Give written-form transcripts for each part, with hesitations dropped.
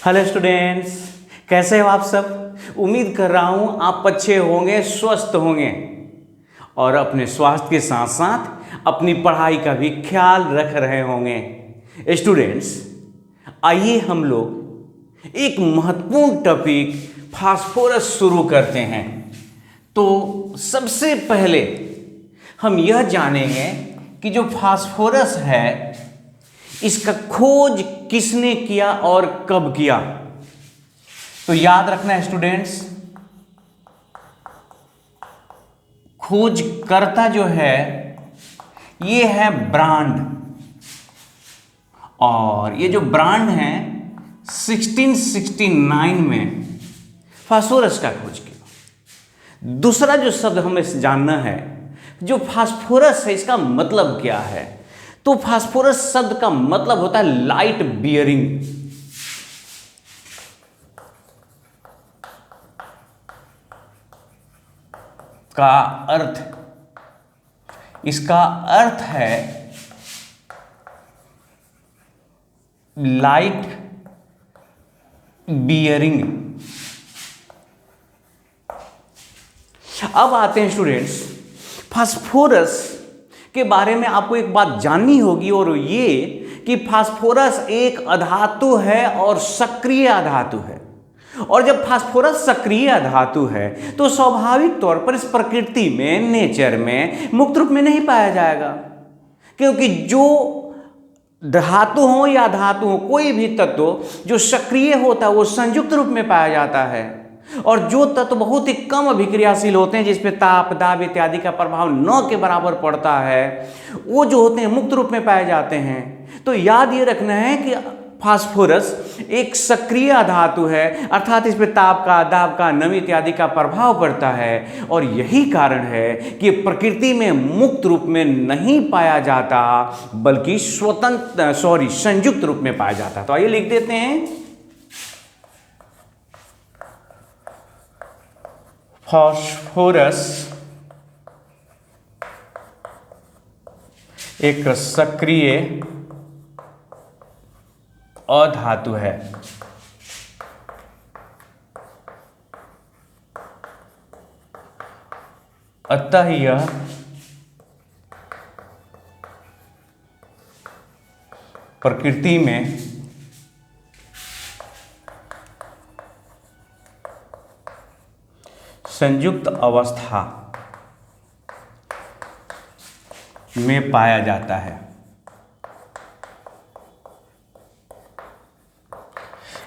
Hello students, कैसे हो आप सब। उम्मीद कर रहा हूँ आप अच्छे होंगे, स्वस्थ होंगे और अपने स्वास्थ्य के साथ साथ अपनी पढ़ाई का भी ख्याल रख रहे होंगे। स्टूडेंट्स, आइए हम लोग एक महत्वपूर्ण टॉपिक फास्फोरस शुरू करते हैं। तो सबसे पहले हम यह जानेंगे कि जो फास्फोरस है इसका खोज किसने किया और कब किया। तो याद रखना है स्टूडेंट्स, खोजकर्ता जो है ये है ब्रांड, और ये जो ब्रांड है 1669 में फास्फोरस का खोज किया। दूसरा जो शब्द हमें जानना है, जो फास्फोरस है इसका मतलब क्या है। तो फास्फोरस शब्द का मतलब होता है लाइट बियरिंग। का अर्थ, इसका अर्थ है लाइट बियरिंग। अब आते हैं स्टूडेंट्स, फास्फोरस के बारे में आपको एक बात जाननी होगी, और ये कि फास्फोरस एक अधातु है और सक्रिय अधातु है। और जब फास्फोरस सक्रिय धातु है तो स्वाभाविक तौर पर इस प्रकृति में, नेचर में मुक्त रूप में नहीं पाया जाएगा, क्योंकि जो धातु हो या धातु हो, कोई भी तत्व जो सक्रिय होता है वो संयुक्त रूप में पाया जाता है, और जो तत्व बहुत ही कम अभिक्रियाशील होते हैं, जिसपे ताप, दाब इत्यादि का प्रभाव न के बराबर पड़ता है, वो जो होते हैं मुक्त रूप में पाए जाते हैं। तो याद ये रखना है कि फास्फोरस एक सक्रिय धातु है, अर्थात इस पर ताप का, दाब का, नमी इत्यादि का प्रभाव पड़ता है, और यही कारण है कि प्रकृति में मुक्त रूप में नहीं पाया जाता, बल्कि संयुक्त रूप में पाया जाता। तो आइए लिख देते हैं, फास्फोरस एक सक्रिय अधातु है। अतः यह प्रकृति में संयुक्त अवस्था में पाया जाता है।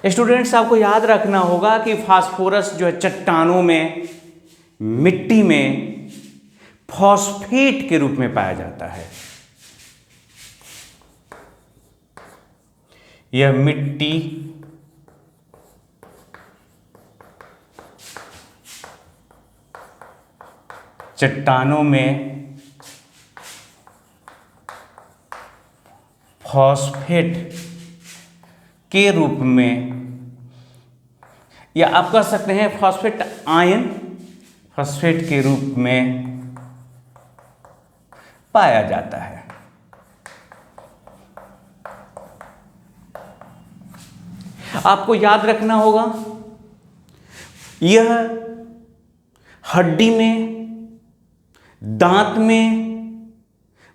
स्टूडेंट्स, आपको याद रखना होगा कि फास्फोरस जो है चट्टानों में, मिट्टी में फॉस्फेट के रूप में पाया जाता है। यह मिट्टी, चट्टानों में फॉस्फेट के रूप में, या आप कह सकते हैं फॉस्फेट आयन, फॉस्फेट के रूप में पाया जाता है। आपको याद रखना होगा, यह हड्डी में, दांत में,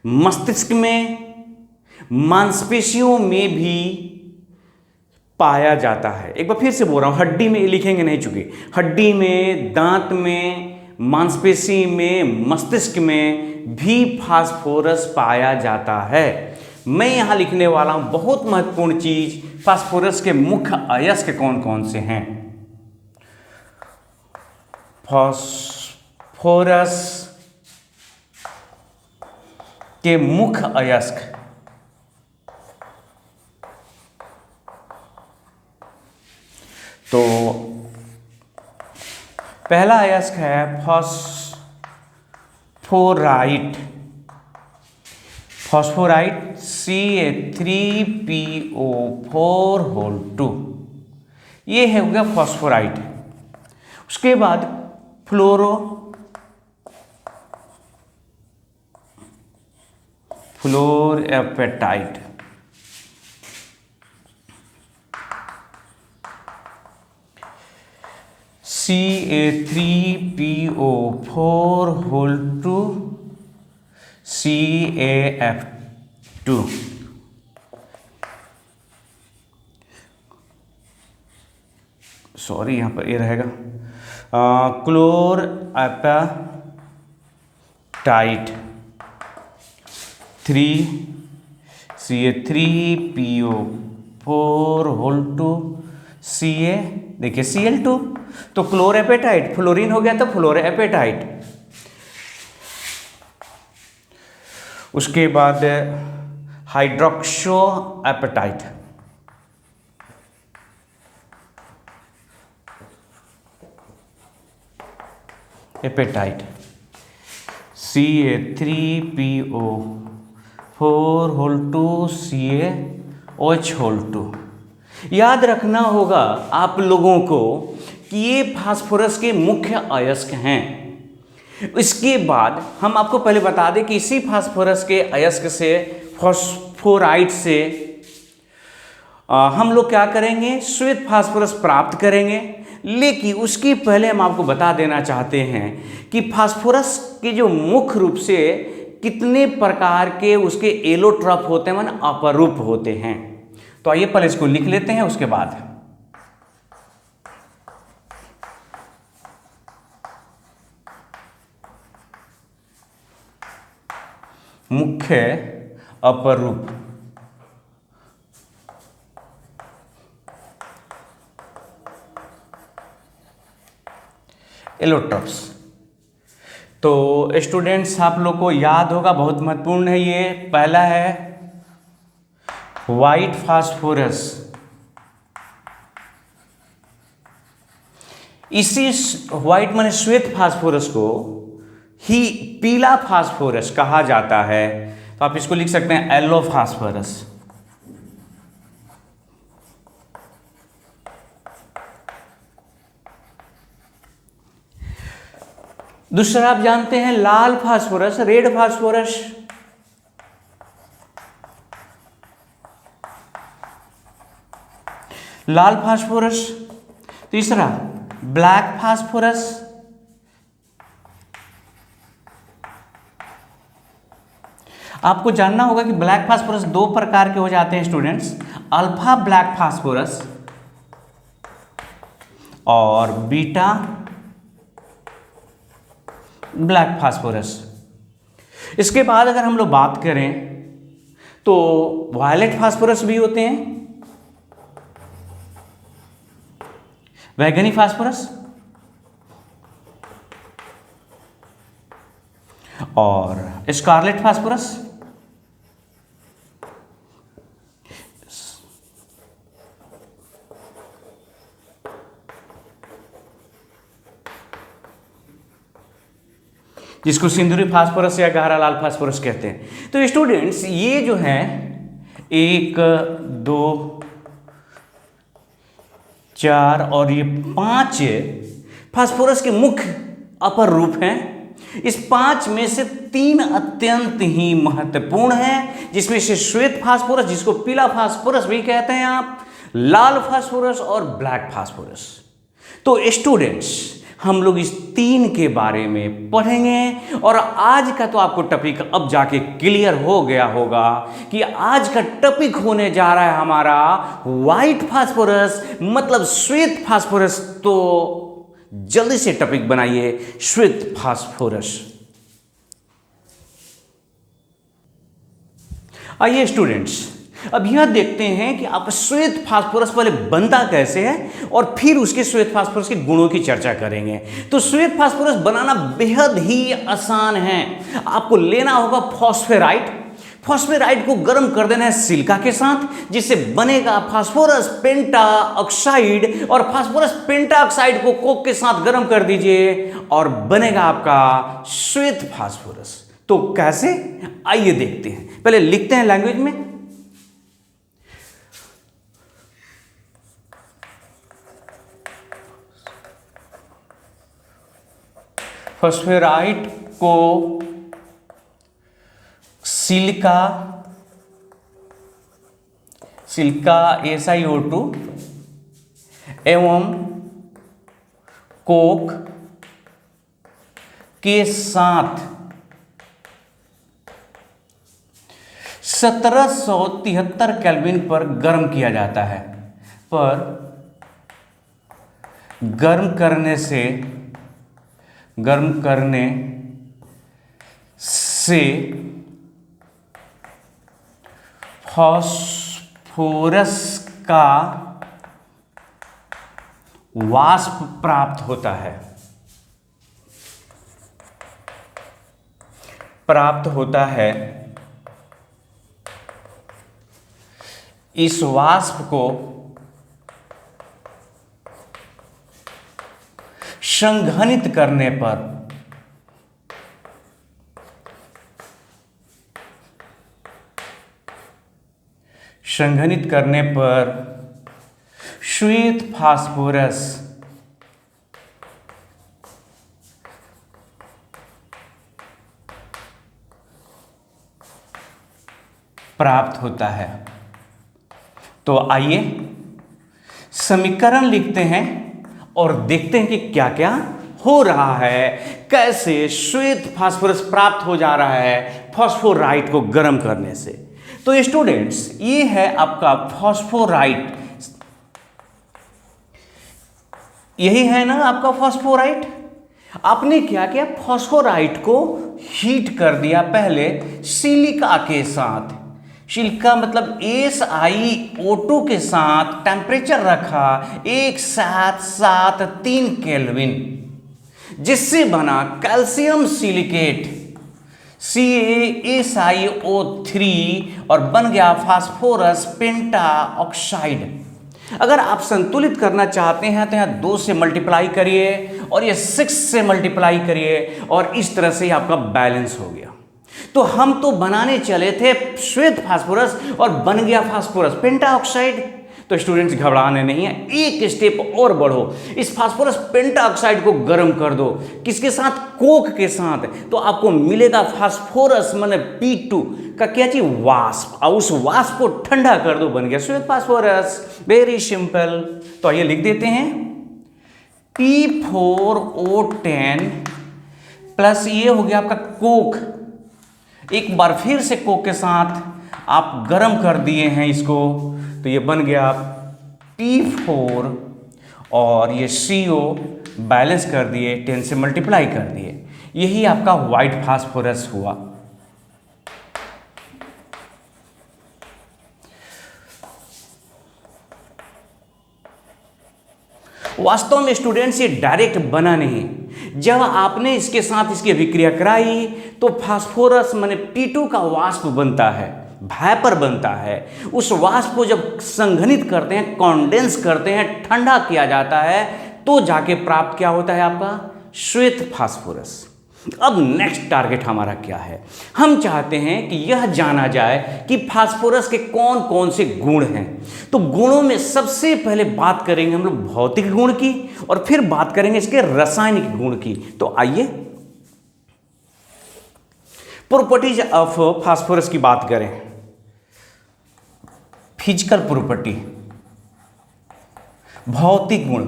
मस्तिष्क में, मांसपेशियों में भी पाया जाता है। एक बार फिर से बोल रहा हूं, हड्डी में लिखेंगे नहीं, चूंकि हड्डी में, दांत में, मांसपेशी में, मस्तिष्क में भी फास्फोरस पाया जाता है। मैं यहां लिखने वाला हूं बहुत महत्वपूर्ण चीज, फास्फोरस के मुख्य अयस्क कौन कौन से हैं। फास्फोरस के मुख्य अयस्क तो पहला अयस्क है फॉस्फोराइट। फॉस्फोराइट Ca3PO4 ये है, हो गया फॉस्फोराइट। उसके बाद फ्लोरएपेटाइट। Ca3PO4 whole to CaF2। Sorry यहाँ पर ये रहेगा chlorapatite 3Ca3PO4 whole two Ca, देखिए Cl2, तो क्लोर एपेटाइट, फ्लोरीन हो गया तो फ्लोर एपेटाइट। उसके बाद hydroxo apatite, apatite Ca3PO4 whole two CaOH whole two. याद रखना होगा आप लोगों को कि ये फास्फोरस के मुख्य अयस्क हैं। इसके बाद हम आपको पहले बता दें कि इसी फास्फोरस के अयस्क से, फॉस्फोराइड से हम लोग क्या करेंगे, श्वेत फास्फोरस प्राप्त करेंगे। लेकिन उसकी पहले हम आपको बता देना चाहते हैं कि फास्फोरस के जो मुख्य रूप से कितने प्रकार के उसके एलोट्रॉप होते हैं, माने अपरूप होते हैं। तो आइए पहले इसको लिख लेते हैं, उसके बाद मुख्य अपरूप। एलोट्रॉप्स। तो स्टूडेंट्स आप लोग को याद होगा, बहुत महत्वपूर्ण है ये। पहला है व्हाइट फास्फोरस। इसी व्हाइट माने श्वेत फास्फोरस को ही पीला फास्फोरस कहा जाता है। तो आप इसको लिख सकते हैं येलो फास्फोरस। दूसरा आप जानते हैं लाल फास्फोरस, रेड फास्फोरस। लाल फास्फोरस। तीसरा ब्लैक फास्फोरस। आपको जानना होगा कि ब्लैक फास्फोरस दो प्रकार के हो जाते हैं स्टूडेंट्स, अल्फा ब्लैक फास्फोरस और बीटा ब्लैक फास्फोरस। इसके बाद अगर हम लोग बात करें तो वायलेट फास्फोरस भी होते हैं, वैगनी फास्फोरस और स्कारलेट फास्फोरस। जिसको सिंदूरी फास्फोरस या गहरा लाल फास्फोरस कहते हैं। तो स्टूडेंट्स ये जो है 1, 2, 4 और ये 5 फास्फोरस के मुख्य अपर रूप हैं। इस 5 में से 3 अत्यंत ही महत्वपूर्ण हैं, जिसमें से श्वेत फास्फोरस, जिसको पीला फास्फोरस भी कहते हैं आप, लाल फास्फोरस और ब्लैक फास्फोरस। तो स्टूडेंट्स हम लोग इस 3 के बारे में पढ़ेंगे और आज का तो आपको टॉपिक अब जाके क्लियर हो गया होगा कि आज का टॉपिक होने जा रहा है हमारा व्हाइट फास्फोरस, मतलब श्वेत फास्फोरस। तो जल्दी से टॉपिक बनाइए श्वेत फास्फोरस। आइए स्टूडेंट्स अब यह देखते हैं कि आप श्वेत फास्फोरस पहले बनता कैसे है और फिर उसके श्वेत फास्फोरस के गुणों की चर्चा करेंगे। तो श्वेत फास्फोरस बनाना बेहद ही आसान है। आपको लेना होगा फॉस्फेराइट। फॉस्फेराइट को गर्म कर देना है सिलिका के साथ, जिससे बनेगा फास्फोरस पेंटा ऑक्साइड। और फास्फोरस पेंटा ऑक्साइड को कोक के साथ गर्म कर दीजिए और बनेगा आपका श्वेत फास्फोरस। तो कैसे, आइए देखते हैं। पहले लिखते हैं लैंग्वेज में। फॉस्फेराइट को सिलिका SiO2 एवं कोक के साथ 1773 केल्विन पर गर्म किया जाता है। पर गर्म करने से फास्फोरस का वाष्प प्राप्त होता है। इस वाष्प को संघनित करने पर श्वेत फास्फोरस प्राप्त होता है। तो आइए समीकरण लिखते हैं और देखते हैं कि क्या क्या हो रहा है, कैसे श्वेत फास्फोरस प्राप्त हो जा रहा है फास्फोराइट को गर्म करने से। तो स्टूडेंट्स, ये है आपका फास्फोराइट, यही है ना आपका फास्फोराइट। आपने क्या किया, फास्फोराइट को हीट कर दिया पहले सिलिका के साथ। सिलिका मतलब SiO2 के साथ टेम्परेचर रखा 1773 केल्विन, जिससे बना कैल्शियम सिलिकेट CaSiO3 और बन गया फास्फोरस पेंटाऑक्साइड। अगर आप संतुलित करना चाहते हैं तो यहाँ 2 से मल्टीप्लाई करिए और ये 6 से मल्टीप्लाई करिए और इस तरह से आपका बैलेंस हो गया। तो हम तो बनाने चले थे श्वेत फास्फोरस और बन गया फास्फोरस पेंटाऑक्साइड। तो स्टूडेंट्स घबराने नहीं है, एक स्टेप और बढ़ो, इस फास्फोरस पेंटाऑक्साइड को गर्म कर दो। किसके साथ? कोक के साथ। तो आपको मिलेगा फास्फोरस माने P2 का क्या चीज? वाष्प। और उस वाष्प को ठंडा कर दो, बन गया श्वेत फास्फोरस। Very simple. तो आइए लिख देते हैं P4O10 प्लस ये हो गया आपका कोक। एक बार फिर से कोक के साथ आप गर्म कर दिए हैं इसको, तो ये बन गया P4 और ये CO बैलेंस कर दिए, 10 से मल्टीप्लाई कर दिए। यही आपका व्हाइट फास्फोरस हुआ। वास्तव में स्टूडेंट्स ये डायरेक्ट बना नहीं। जब आपने इसके साथ इसकी अभिक्रिया कराई तो फास्फोरस माने P2 का वाष्प बनता है, वेपर बनता है। उस वाष्प को जब संघनित करते हैं, कंडेंस करते हैं, ठंडा किया जाता है, तो जाके प्राप्त क्या होता है आपका? श्वेत फास्फोरस। अब नेक्स्ट टारगेट हमारा क्या है? हम चाहते हैं कि यह जाना जाए कि फास्फोरस के कौन कौन से गुण हैं। तो गुणों में सबसे पहले बात करेंगे हम लोग भौतिक गुण की और फिर बात करेंगे इसके रासायनिक गुण की। तो आइए प्रॉपर्टीज ऑफ फास्फोरस की बात करें। फिजिकल प्रॉपर्टी, भौतिक गुण।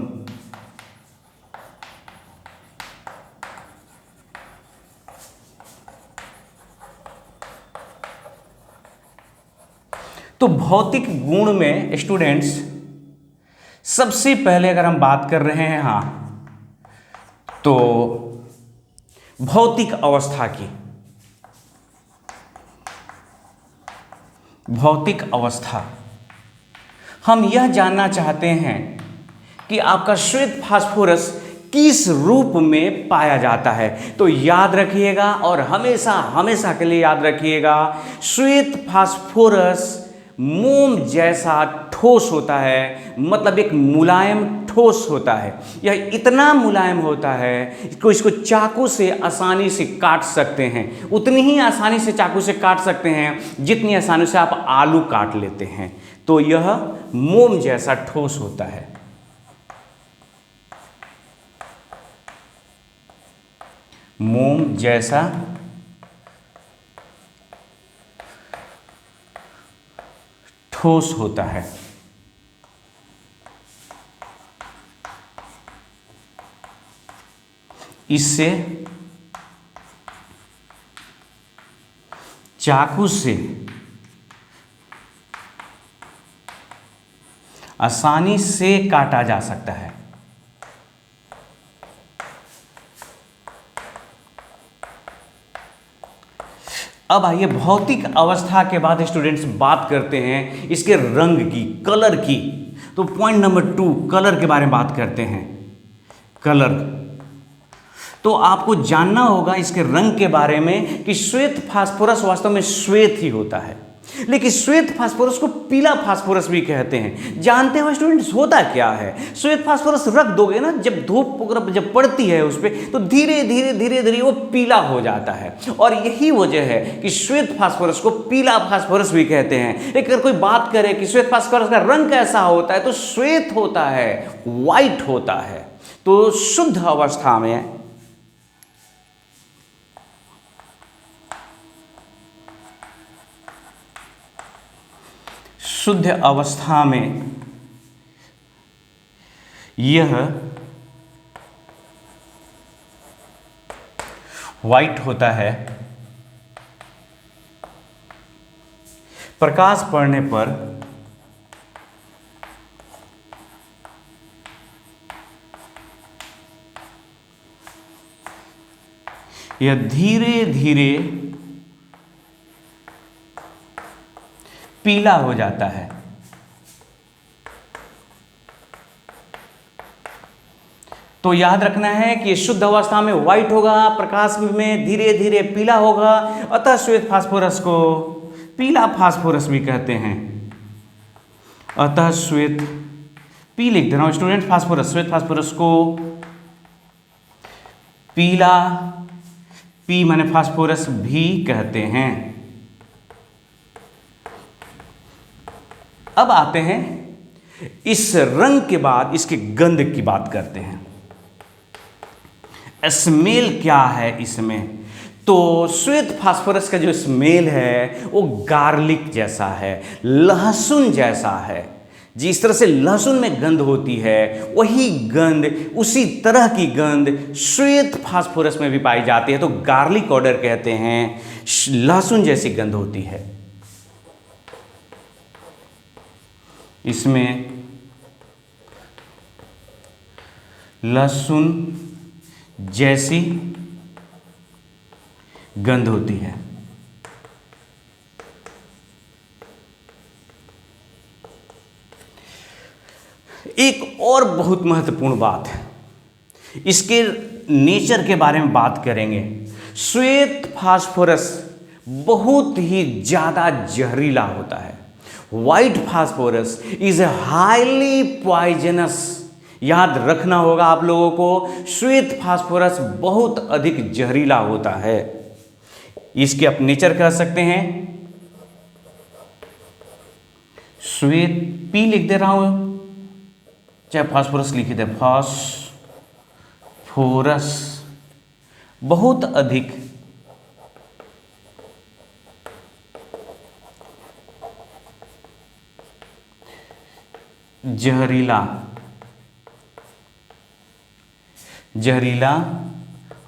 तो भौतिक गुण में स्टूडेंट्स सबसे पहले अगर हम बात कर रहे हैं तो भौतिक अवस्था की। भौतिक अवस्था, हम यह जानना चाहते हैं कि आपका श्वेत फास्फोरस किस रूप में पाया जाता है। तो याद रखिएगा और हमेशा हमेशा के लिए याद रखिएगा, श्वेत फास्फोरस मोम जैसा ठोस होता है, मतलब एक मुलायम ठोस होता है। यह इतना मुलायम होता है कि इसको चाकू से आसानी से काट सकते हैं, उतनी ही आसानी से चाकू से काट सकते हैं जितनी आसानी से आप आलू काट लेते हैं। तो यह मोम जैसा ठोस होता है। मोम जैसा ठोस होता है। इससे चाकू से आसानी से काटा जा सकता है। अब आइए भौतिक अवस्था के बाद स्टूडेंट्स बात करते हैं इसके रंग की, कलर की। तो पॉइंट नंबर 2, कलर के बारे में बात करते हैं। कलर, तो आपको जानना होगा इसके रंग के बारे में कि श्वेत फास्फोरस वास्तव में श्वेत ही होता है, लेकिन श्वेत फास्फोरस को पीला फास्फोरस भी कहते हैं। जानते हो स्टूडेंट्स होता क्या है? श्वेत फास्फोरस रख दोगे ना, जब धूप जब पड़ती है उस पर, तो धीरे धीरे धीरे धीरे वो पीला हो जाता है, और यही वजह है कि श्वेत फास्फोरस को पीला फास्फोरस भी कहते हैं। लेकिन अगर कोई बात करे कि श्वेत फास्फोरस का रंग कैसा होता है, तो श्वेत होता है, व्हाइट होता है। तो शुद्ध अवस्था में शुद्ध अवस्था में यह व्हाइट होता है, प्रकाश पड़ने पर यह धीरे धीरे पीला हो जाता है। तो याद रखना है कि शुद्ध अवस्था में व्हाइट होगा, प्रकाश में धीरे धीरे पीला होगा, अतः श्वेत फास्फोरस को पीला फास्फोरस भी कहते हैं। अतः श्वेत, पी लिख दे रहा हूं स्टूडेंट, फास्फोरस, श्वेत फास्फोरस को पीला, पी माने फास्फोरस भी कहते हैं। अब आते हैं इस रंग के बाद इसके गंध की बात करते हैं। स्मेल क्या है इसमें? तो श्वेत फास्फोरस का जो स्मेल है वो गार्लिक जैसा है, लहसुन जैसा है। जिस तरह से लहसुन में गंध होती है, वही गंध, उसी तरह की गंध श्वेत फास्फोरस में भी पाई जाती है। तो गार्लिक ऑर्डर कहते हैं, लहसुन जैसी गंध होती है। इसमें लहसुन जैसी गंध होती है। एक और बहुत महत्वपूर्ण बात है, इसके नेचर के बारे में बात करेंगे। श्वेत फास्फोरस बहुत ही ज्यादा जहरीला होता है। White phosphorus is highly poisonous. याद रखना होगा आप लोगों को, श्वेत फास्फोरस बहुत अधिक जहरीला होता है। इसके आप नेचर कह सकते हैं, श्वेत, पी लिख दे रहा हूं, चाहे फास्फोरस लिख दे, फास्फोरस बहुत अधिक जहरीला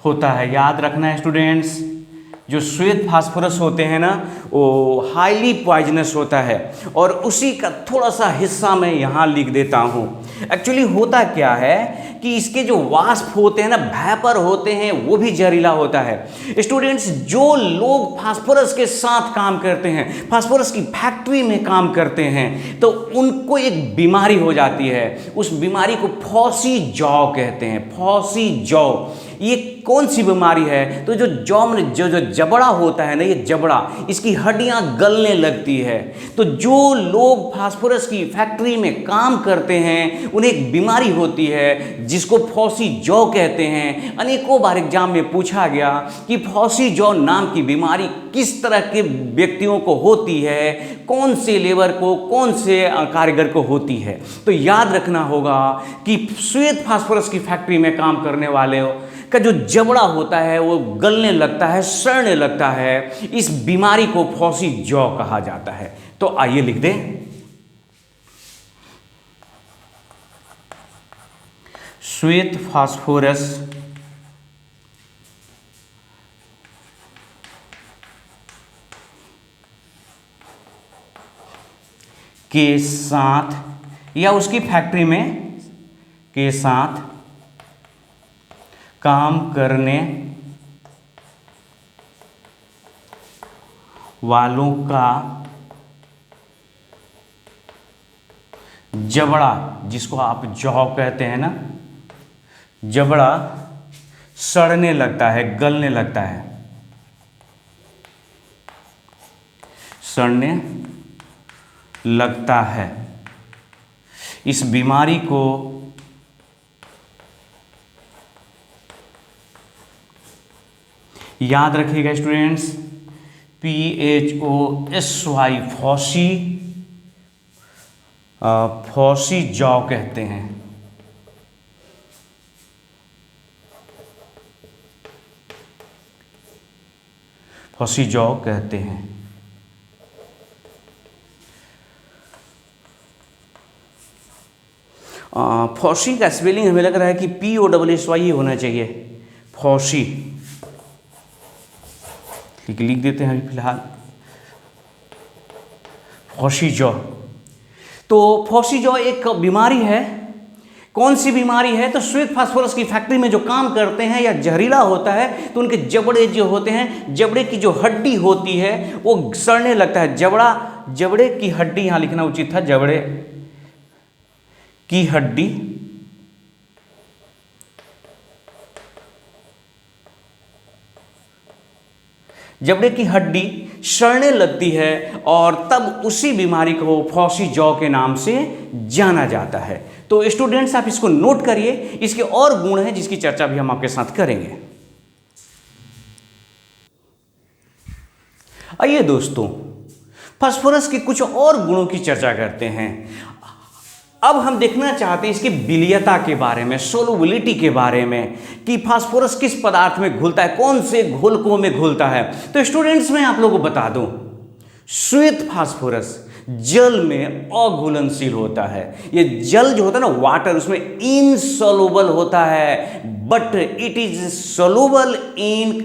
होता है। याद रखना है स्टूडेंट्स, जो श्वेत फास्फोरस होते हैं ना, वो हाईली पॉइजनस होता है। और उसी का थोड़ा सा हिस्सा मैं यहाँ लिख देता हूँ। एक्चुअली होता क्या है कि इसके जो वाष्प होते हैं ना, वेपर होते हैं, वो भी जहरीला होता है। स्टूडेंट्स, जो लोग फास्फोरस के साथ काम करते हैं, फास्फोरस की फैक्ट्री में काम करते हैं, तो उनको एक बीमारी हो जाती है। उस बीमारी को फॉसी जॉ कहते हैं। फॉसी जॉ ये कौन सी बीमारी है? तो जो जॉ में जो जबड़ा होता है ना, ये जबड़ा, इसकी हड्डियां गलने लगती है। तो जो लोग फास्फोरस की फैक्ट्री में काम करते हैं, उन्हें एक बीमारी होती है जिसको फॉसी जॉ कहते हैं। अनेकों बार एग्जाम में पूछा गया कि फॉसी जॉ नाम की बीमारी किस तरह के व्यक्तियों को होती है, कौन से लेबर को, कौन से कारीगर को होती है। तो याद रखना होगा कि श्वेत फास्फोरस की फैक्ट्री में काम करने वाले का जो जबड़ा होता है वो गलने लगता है, सड़ने लगता है। इस बीमारी को फॉसी जॉ कहा जाता है। तो आइए लिख दें, श्वेत फास्फोरस के साथ या उसकी फैक्ट्री में के साथ काम करने वालों का जबड़ा, जिसको आप जौ कहते हैं ना, जबड़ा सड़ने लगता है, गलने लगता है, सड़ने लगता है। इस बीमारी को याद रखिएगा स्टूडेंट्स, PHOSY, फौसी, फौसी जौ कहते हैं। फौसी जौ कहते हैं। फौसी का स्पेलिंग हमें लग रहा है कि POSSY ही होना चाहिए, फौसी। लिख देते हैं अभी फिलहाल, फौसी जौ। तो फौसी जौ एक बीमारी है। कौन सी बीमारी है? तो श्वेत फास्फोरस की फैक्ट्री में जो काम करते हैं या जहरीला होता है तो उनके जबड़े जो होते हैं, जबड़े की जो हड्डी होती है वो सड़ने लगता है। जबड़े की हड्डी, यहां लिखना उचित था, जबड़े की हड्डी जबड़े की हड्डी सड़ने लगती है और तब उसी बीमारी को फौसी जौ के नाम से जाना जाता है। तो स्टूडेंट्स आप इसको नोट करिए, इसके और गुण हैं जिसकी चर्चा भी हम आपके साथ करेंगे। आइए दोस्तों, फास्फोरस के कुछ और गुणों की चर्चा करते हैं। अब हम देखना चाहते हैं इसकी विलीयता के बारे में, सोलुबिलिटी के बारे में, कि फास्फोरस किस पदार्थ में घुलता है, कौन से घोलकों में घुलता है। तो स्टूडेंट्स मैं आप लोगों को बता दूं, श्वेत फास्फोरस जल में अघुलनशील होता है। ये जल जो होता है ना, वाटर, उसमें इनसोलुबल होता है, बट इट इज सोलुबल इन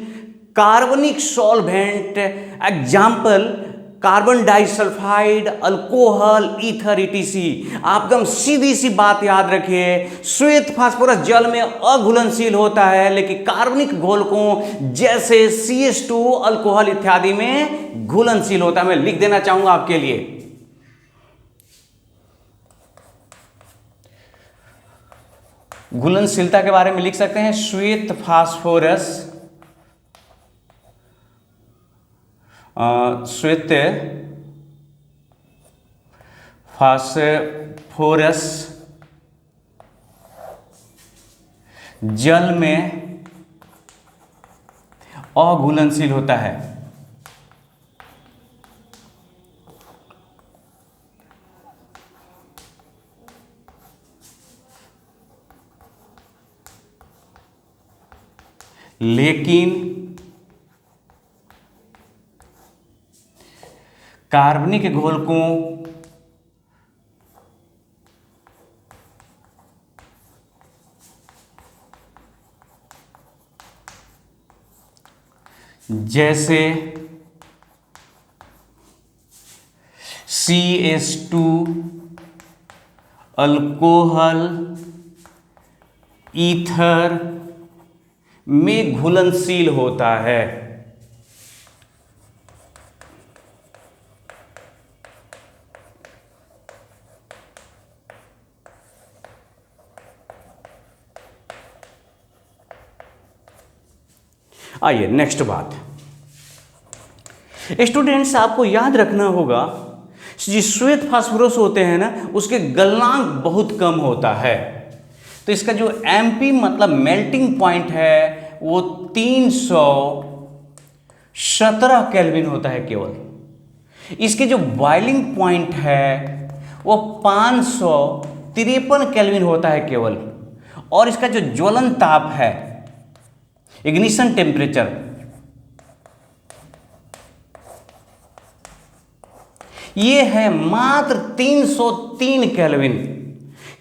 कार्बनिक solvent. Example, carbon disulphide, alcohol, ether, ETC। आप एकदम सीधी सी बात याद रखिए, श्वेत फास्फोरस जल में अघुलनशील होता है, लेकिन कार्बनिक घोलकों जैसे CH2, अल्कोहल इत्यादि में घुलनशील होता है। मैं लिख देना चाहूंगा आपके लिए, घुलनशीलता के बारे में लिख सकते हैं, श्वेत फास्फोरस फास्फोरस जल में अघुलनशील होता है। लेकिन कार्बनिक घोलकों जैसे CH2, अल्कोहल, ईथर में घुलनशील होता है। आइए नेक्स्ट बात, स्टूडेंट्स आपको याद रखना होगा, जो श्वेत फास्फोरस होते हैं ना, उसके गलनांक बहुत कम होता है। तो इसका जो MP मतलब मेल्टिंग पॉइंट है वो 317 केल्विन होता है केवल। इसके जो बॉइलिंग पॉइंट है वो 553 केल्विन होता है केवल। और इसका जो ज्वलन ताप है, इग्निशन टेम्परेचर, ये है मात्र 303 केल्विन।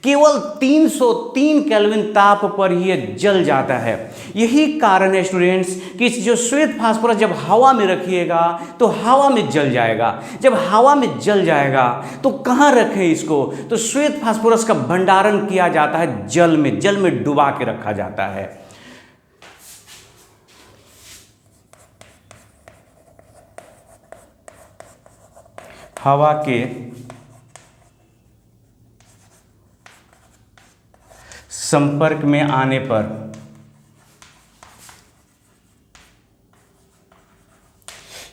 केवल 303 केल्विन ताप पर ही यह जल जाता है। यही कारण है स्टूडेंट्स कि जो श्वेत फास्फोरस जब हवा में रखिएगा तो हवा में जल जाएगा। जब हवा में जल जाएगा तो कहाँ रखें इसको? तो श्वेत फास्फोरस का भंडारण किया जाता है जल में डुबा के रखा जाता है। हवा के संपर्क में आने पर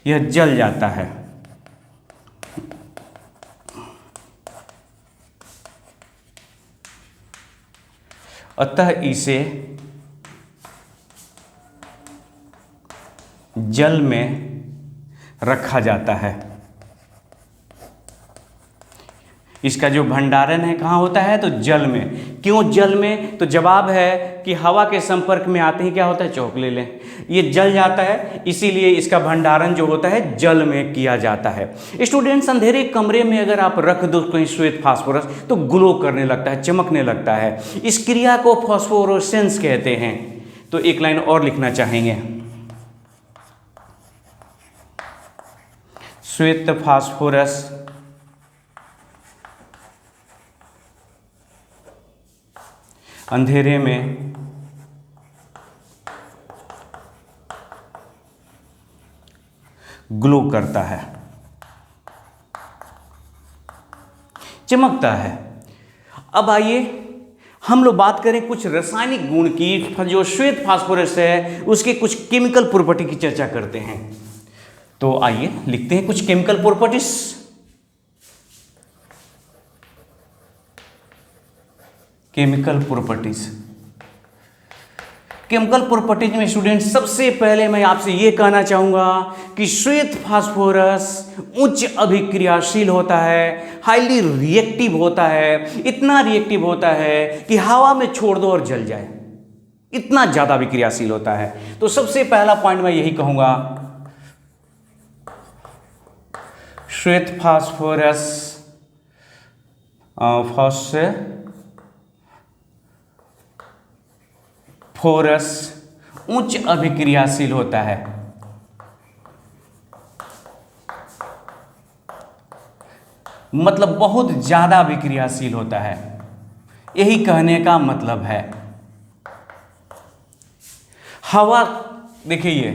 यह जल जाता है। अतः इसे जल में रखा जाता है। इसका जो भंडारण है कहाँ होता है? तो जल में। क्यों जल में? तो जवाब है कि हवा के संपर्क में आते ही क्या होता है? चौकले लें, ये जल जाता है, इसीलिए इसका भंडारण जो होता है जल में किया जाता है। स्टूडेंट्स, अंधेरे कमरे में अगर आप रख दो कहीं श्वेत फास्फोरस तो ग्लो करने लगता है, चमकने लगता है। इस क्रिया को फास्फोरेसेंस कहते हैं। तो एक लाइन और लिखना चाहेंगे, श्वेत फास्फोरस अंधेरे में ग्लो करता है, चमकता है। अब आइए हम लोग बात करें कुछ रासायनिक गुण की। जो श्वेत फास्फोरस है उसके कुछ केमिकल प्रॉपर्टी की चर्चा करते हैं। तो आइए लिखते हैं कुछ केमिकल प्रॉपर्टीज। केमिकल प्रॉपर्टीज में स्टूडेंट सबसे पहले मैं आपसे यह कहना चाहूंगा कि श्वेत फास्फोरस उच्च अभिक्रियाशील होता है, हाईली रिएक्टिव होता है। इतना रिएक्टिव होता है कि हवा में छोड़ दो और जल जाए, इतना ज्यादा अभिक्रियाशील होता है। तो सबसे पहला पॉइंट मैं यही कहूंगा, श्वेत फास्फोरस उच्च अभिक्रियाशील होता है। मतलब बहुत ज्यादा अभिक्रियाशील होता है, यही कहने का मतलब है। हवा देखिए ये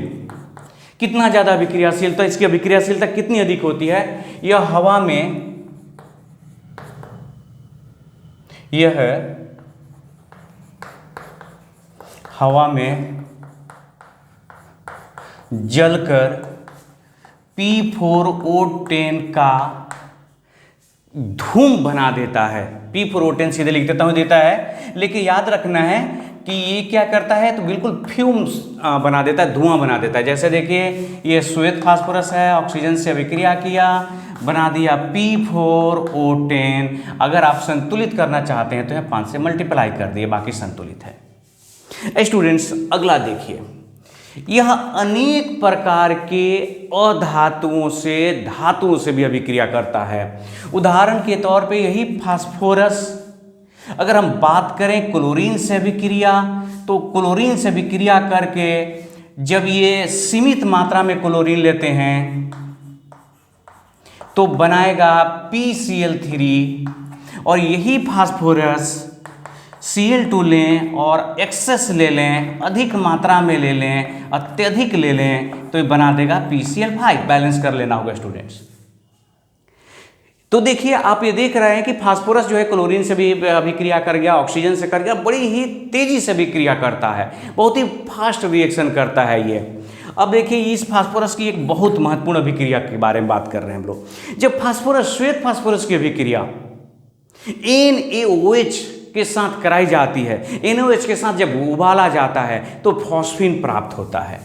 कितना ज्यादा अभिक्रियाशीलता, इसकी अभिक्रियाशीलता कितनी अधिक होती है? यह हवा में जलकर P4O10 का धूम बना देता है। P4O10 सीधे लिख देता हूं, देता है, लेकिन याद रखना है कि ये क्या करता है? तो बिल्कुल फ्यूम्स बना देता है, धुआं बना देता है। जैसे देखिए ये श्वेत फास्फोरस है, ऑक्सीजन से अभिक्रिया किया, बना दिया P4O10। अगर आप संतुलित करना चाहते हैं तो यह 5 से मल्टीप्लाई कर दिए, बाकी संतुलित है। स्टूडेंट्स, अगला देखिए, यह अनेक प्रकार के अधातुओं से धातुओं से भी अभिक्रिया करता है। उदाहरण के तौर पे यही फास्फोरस, अगर हम बात करें क्लोरीन से अभिक्रिया, तो क्लोरीन से अभिक्रिया करके जब ये सीमित मात्रा में क्लोरीन लेते हैं तो बनाएगा PCl3, और यही फास्फोरस Cl2 लें और एक्सेस ले लें, अधिक मात्रा में ले लें, अत्यधिक ले लें, तो ये बना देगा PCl5। बैलेंस कर लेना होगा स्टूडेंट्स। तो देखिए आप ये देख रहे हैं कि फास्फोरस जो है क्लोरीन से भी अभिक्रिया कर गया, ऑक्सीजन से कर गया, बड़ी ही तेजी से अभिक्रिया करता है, बहुत ही फास्ट रिएक्शन करता है ये। अब देखिए इस फास्फोरस की एक बहुत महत्वपूर्ण अभिक्रिया के बारे में बात कर रहे हैं हम लोग। जब फास्फोरस, श्वेत फास्फोरस की अभिक्रिया NaOH के साथ कराई जाती है, NaOH के साथ जब उबाला जाता है तो फॉस्फीन प्राप्त होता है।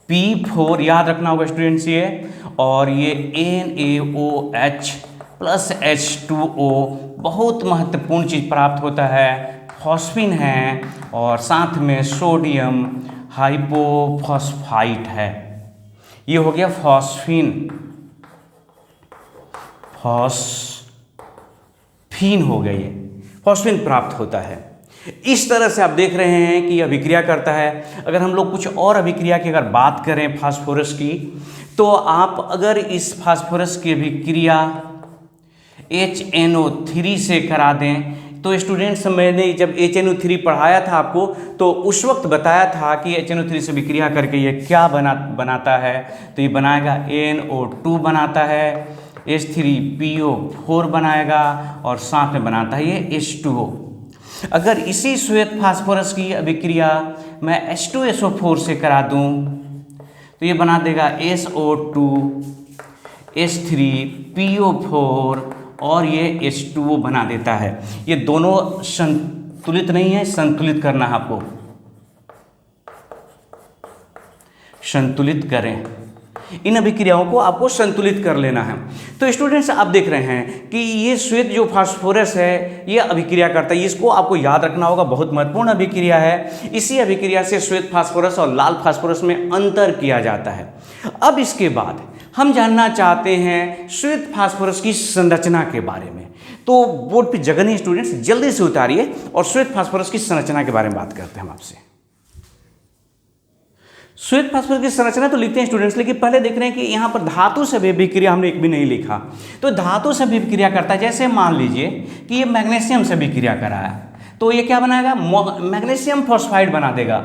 P4 याद रखना होगा स्टूडेंट्स ये, और ये NaOH प्लस H2O बहुत महत्वपूर्ण चीज प्राप्त होता है, फॉस्फीन है, और साथ में सोडियम हाइपोफॉस्फाइट है। ये हो गया फॉस्फीन, फॉस्फीन हो गई है। फॉस्फेन प्राप्त होता है। इस तरह से आप देख रहे हैं कि अभिक्रिया करता है। अगर हम लोग कुछ और अभिक्रिया की अगर बात करें फास्फोरस की, तो आप अगर इस फास्फोरस की अभिक्रिया HNO3 से करा दें, तो स्टूडेंट्स मैंने जब HNO3 पढ़ाया था आपको, तो उस वक्त बताया था कि HNO3 से अभिक्रिया करके ये क्या बनाता है। तो ये बनाएगा NO2 बनाता है, H3PO4 बनाएगा और साथ में बनाता है ये H2O। अगर इसी श्वेत फास्फोरस की अभिक्रिया मैं H2SO4 से करा दूं, तो ये बना देगा SO2 H3PO4 और ये H2O बना देता है। ये दोनों संतुलित नहीं है, संतुलित करना है आपको, संतुलित करें। इन अभिक्रियाओं को आपको संतुलित कर लेना है। तो स्टूडेंट्स आप देख रहे हैं कि ये श्वेत जो फास्फोरस है ये अभिक्रिया करता है, इसको आपको याद रखना होगा, बहुत महत्वपूर्ण अभिक्रिया है। इसी अभिक्रिया से श्वेत फास्फोरस और लाल फास्फोरस में अंतर किया जाता है। अब इसके बाद हम जानना चाहते हैं श्वेत फास्फोरस की संरचना के बारे में। तो बोर्ड पे जगह नहीं स्टूडेंट्स, जल्दी से उतारिए और श्वेत फास्फोरस की संरचना के बारे में बात करते हैं हम आपसे। श्वेत फास्फोरस की संरचना तो लिखते हैं स्टूडेंट्स, लेकिन पहले देख रहे हैं कि यहाँ पर धातु से अभिक्रिया हमने एक भी नहीं लिखा। तो धातु से अभिक्रिया करता है, जैसे मान लीजिए कि ये मैग्नीशियम से अभिक्रिया कराया, तो ये क्या बनाएगा, मैग्नीशियम फॉस्फाइड बना देगा,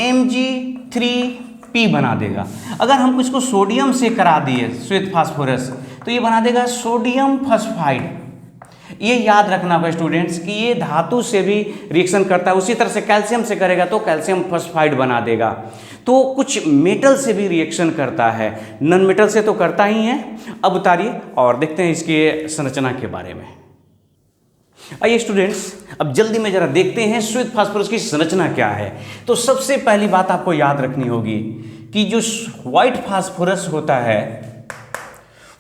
Mg3P बना देगा। अगर हम इसको सोडियम से करा दिए श्वेत फास्फोरस, तो ये बना देगा सोडियम फॉस्फाइड। ये याद रखना होगा स्टूडेंट्स कि ये धातु से भी रिएक्शन करता है। उसी तरह से कैल्शियम से करेगा तो कैल्शियम फॉस्फाइड बना देगा। तो कुछ मेटल से भी रिएक्शन करता है, नॉन मेटल से तो करता ही है। अब उतारिए और देखते हैं इसके संरचना के बारे में। आइए स्टूडेंट्स, अब जल्दी में जरा देखते हैं श्वेत फास्फोरस की संरचना क्या है। तो सबसे पहली बात आपको याद रखनी होगी कि जो व्हाइट फास्फोरस होता है,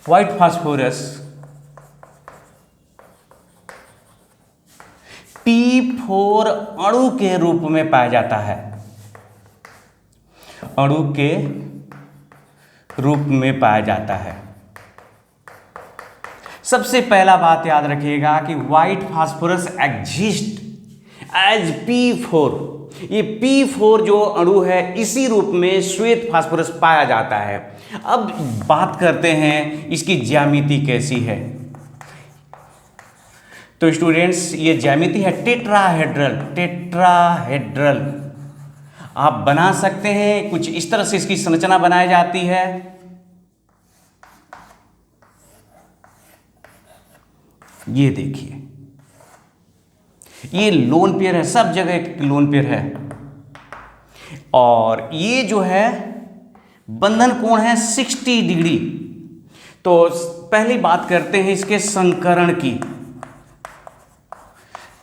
व्हाइट फास्फोरस P4 अणु के रूप में पाया जाता है, अणु के रूप में पाया जाता है। सबसे पहला बात याद रखिएगा कि white phosphorus exist as P4। ये P4 जो अणु है इसी रूप में श्वेत फास्फोरस पाया जाता है। अब बात करते हैं इसकी ज्यामिति कैसी है। तो स्टूडेंट्स ये ज्यामिति है टेट्राहेड्रल, टेट्राहेड्रल आप बना सकते हैं। कुछ इस तरह से इसकी संरचना बनाई जाती है। ये देखिए, ये लोन पेयर है, सब जगह एक लोन पेयर है। और ये जो है बंधन कोण है 60 डिग्री। तो पहली बात करते हैं इसके संकरण की।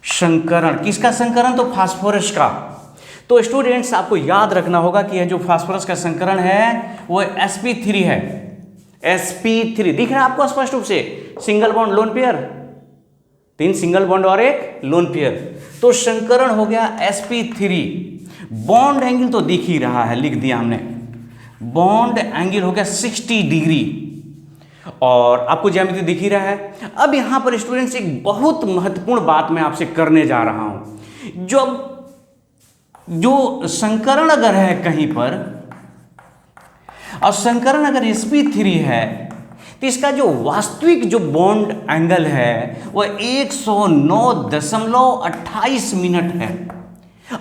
संकरण किसका संकरण, तो फास्फोरस का। तो स्टूडेंट्स आपको याद रखना होगा कि यह जो फास्फोरस का संकरण है वो sp3 है। sp3 दिख रहा है आपको स्पष्ट रूप से, single bond lone pair, 3 single bond और एक लोन पेयर। तो संकरण हो गया sp3। बॉन्ड एंगल तो दिख ही रहा है, लिख दिया हमने, बॉन्ड एंगल हो गया 60 डिग्री और आपको ज्यामिति दिख ही रहा है। अब यहां पर स्टूडेंट्स एक बहुत महत्वपूर्ण बात मैं आपसे करने जा रहा हूं। जो संकरण अगर है कहीं पर और संकरण अगर sp3 है, तो इसका जो वास्तविक जो बॉन्ड एंगल है वह 109.28 मिनट है।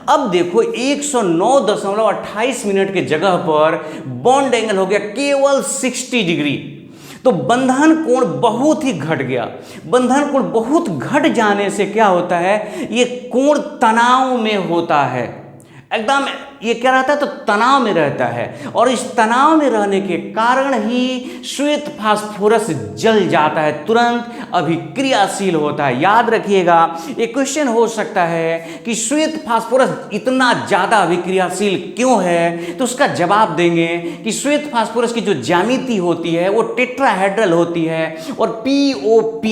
अब देखो 109.28 मिनट के जगह पर बॉन्ड एंगल हो गया केवल 60 डिग्री। तो बंधन कोण बहुत ही घट गया। बंधन कोण बहुत घट जाने से क्या होता है, ये कोण तनाव में होता है, एकदम ये क्या रहता है, तो तनाव में रहता है। और इस तनाव में रहने के कारण ही श्वेत फास्फोरस जल जाता है, तुरंत अभिक्रियाशील होता है। याद रखिएगा, ये क्वेश्चन हो सकता है कि श्वेत फास्फोरस इतना ज़्यादा अभिक्रियाशील क्यों है, तो उसका जवाब देंगे कि श्वेत फास्फोरस की जो ज्यामिति होती है वो टेट्राहेड्रल होती है और POP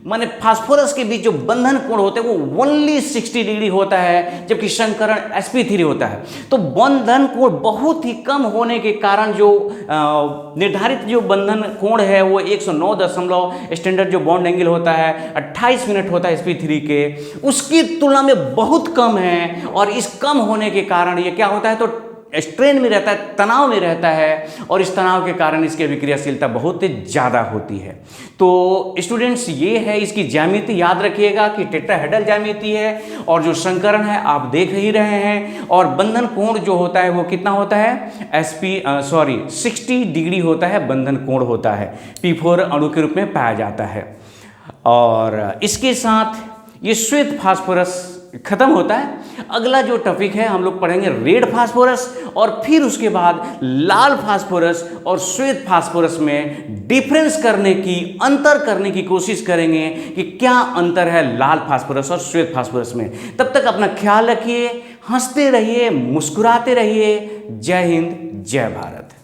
माने फास्फोरस के बीच जो बंधन कोण होते हैं वो ओनली 60 डिग्री होता है, जबकि संकरण sp3 होता है। तो बंधन कोण बहुत ही कम होने के कारण जो निर्धारित जो बंधन कोण है वो 109 दशमलव स्टैंडर्ड जो बॉन्ड एंगल होता है 28 मिनट होता है sp3 के, उसकी तुलना में बहुत कम है। और इस कम होने के कारण ये क्या होता है, तो स्ट्रेन में रहता है, तनाव में रहता है, और इस तनाव के कारण इसकी अभिक्रियाशीलता बहुत ज़्यादा होती है। तो स्टूडेंट्स ये है इसकी ज्यामिति, याद रखिएगा कि टेट्राहेड्रल ज्यामिति है, और जो संकरण है आप देख ही रहे हैं, और बंधन कोण जो होता है वो कितना होता है 60 डिग्री होता है, बंधन कोण होता है, P4 अणु के रूप में पाया जाता है। और इसके साथ ये श्वेत फास्फोरस खत्म होता है। अगला जो टॉपिक है हम लोग पढ़ेंगे रेड फास्फोरस, और फिर उसके बाद लाल फास्फोरस और श्वेत फास्फोरस में डिफरेंस करने की, अंतर करने की कोशिश करेंगे कि क्या अंतर है लाल फास्फोरस और श्वेत फास्फोरस में। तब तक अपना ख्याल रखिए, हंसते रहिए, मुस्कुराते रहिए। जय हिंद, जय भारत।